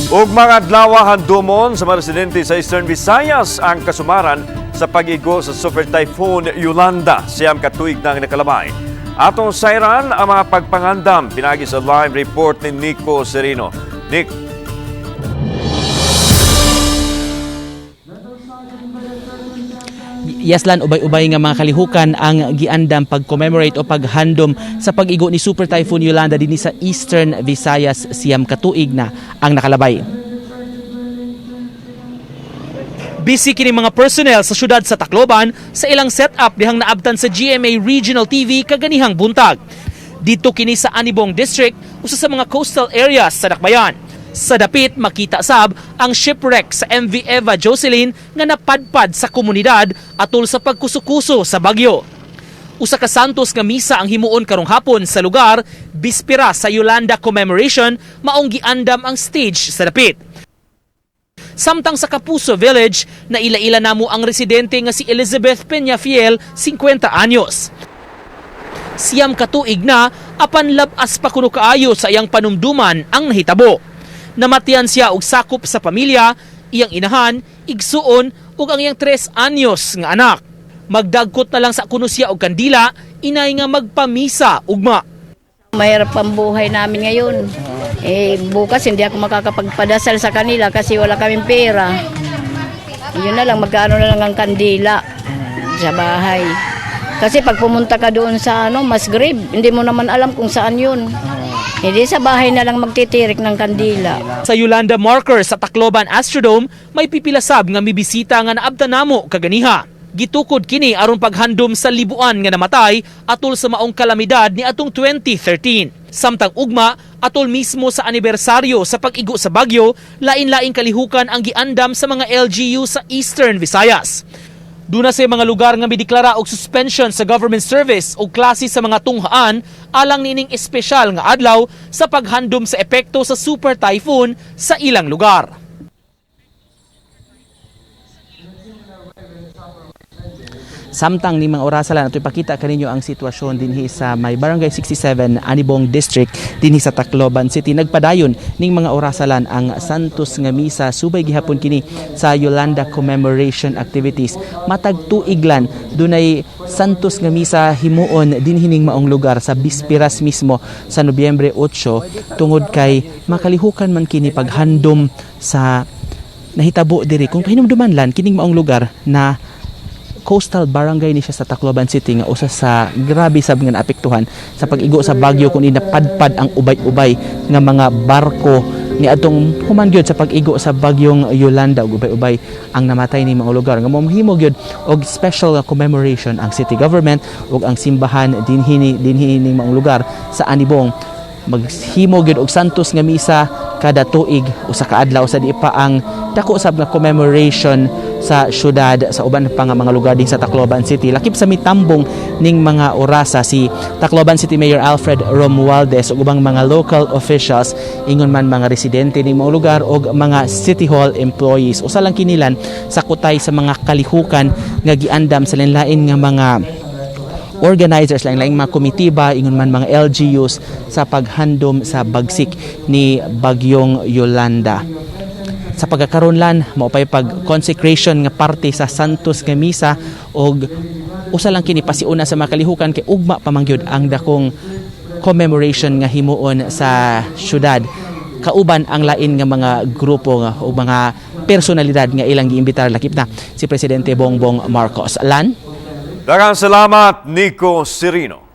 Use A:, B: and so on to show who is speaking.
A: Ug mga adlaw handumon sa mga residente sa Eastern Visayas ang kasumaran sa pag-igo sa Super Typhoon Yolanda siyam ka tuig nang nakalabay. Atong sayran ang mga pagpangandam pinagi sa live report ni Nico Serino. Nick.
B: Yaslan, ubay-ubay nga mga kalihukan ang giandam pag-commemorate o paghandom sa pag-igo ni Super Typhoon Yolanda dinhi sa Eastern Visayas siyam ka tuig na ang nakalabay. Busy kini mga personnel sa syudad sa Tacloban sa ilang setup dihang naabtan sa GMA Regional TV kaganihang buntag. Dito kini sa Anibong District, usa sa mga coastal areas sa Dakbayan. Sa dapit makita sab ang shipwreck sa MV Eva Jocelyn nga napadpad sa komunidad atol sa pagkusukuso sa bagyo. Usa ka santos nga misa ang himuon karong hapon sa lugar bispera sa Yolanda commemoration maong giandam ang stage sa dapit. Samtang sa Kapuso Village, naila-ila namo ang residente nga si Elizabeth Peñafiel, 50 anyos. Siyam ka tuig na apan labas pa kuno kaayo sa iyang panumduman ang nahitabo. Namatian siya og sakop sa pamilya, iyang inahan, igsuon ug ang iyang 3 anyos nga anak. Magdagkot na lang sa kuno siya og kandila, inay nga magpamisa ugma.
C: Mahirap ang buhay namin ngayon. Bukas hindi ako makakapagpadasal sa kanila kasi wala kaming pera. Yun na lang, magkano na lang ang kandila sa bahay. Kasi pag pumunta ka doon sa Masgrib, hindi mo naman alam kung saan yun. Hindi sa bahay na lang magtitirik ng kandila.
B: Sa Yolanda Marker sa Tacloban Astrodome, may pipilasab nga mibisita nga naabtan namo kaganiha. Gitukod kini aron paghandom sa libuan nga namatay atol sa maong kalamidad ni atong 2013. Samtang ugma atol mismo sa anibersaryo sa pag-igo sa bagyo, lain-laing kalihukan ang giandam sa mga LGU sa Eastern Visayas. Duna sa mga lugar nga mideklara og suspension sa government service o klase sa mga tunghaan alang nining espesyal nga adlaw sa paghandom sa epekto sa super typhoon sa ilang lugar. Samtang ni mga orasalan ato ipakita kaninyo ang sitwasyon dinhi sa may Barangay 67 Anibong District dinhi sa Tacloban City. Nagpadayon ning mga orasalan ang Santos nga misa subay gihapon kini sa Yolanda commemoration activities. Matag tuiglan dunay Santos nga misa himuon dinhi ning maong lugar sa bisperas mismo sa Nobyembre 8 tungod kay makalihukan man kini paghandom sa nahitabo diri kung pahinumduman lan kining maong lugar na coastal barangay ni siya sa Tacloban City nga usa sa grabe sab nga naapektuhan sa pag-igo sa bagyo kun napadpad ang ubay-ubay nga mga barko ni atong human gyud sa pag-igo sa bagyong Yolanda ug ubay-ubay ang namatay ni mga lugar nga mamahimo gyud og special commemoration ang city government ug ang simbahan dinhi ning mga lugar sa Anibong. Maghimo gyud og santos nga misa kada tuig usa ka adlaw sa di pa ang dako sab nga commemoration sa syudad sa uban pa nga mga lugar din sa Tacloban City. Lakip sa mitambong ning mga orasa si Tacloban City Mayor Alfred Romualdez ug ubang mga local officials ingon man mga residente ning mga lugar ug mga City Hall employees. Usa lang kinilan sa kutay sa mga kalihukan nga giandam sa lain-lain nga mga organizers lang mga komitiba ingon man mga LGUs sa paghandom sa bagsik ni bagyong Yolanda. Sa pagkakaroon lan mao pay pag-consecration nga parte sa Santos nga misa og usa lang kini pasiuna sa mga kalihukan kay ugma pa man gyud ang dakong commemoration nga himuon sa syudad. Kauban ang lain nga mga grupo nga o mga personalidad nga ilang giimbitar lakip na si Presidente Bongbong Marcos. Lan?
A: Daghang salamat Nico Serino.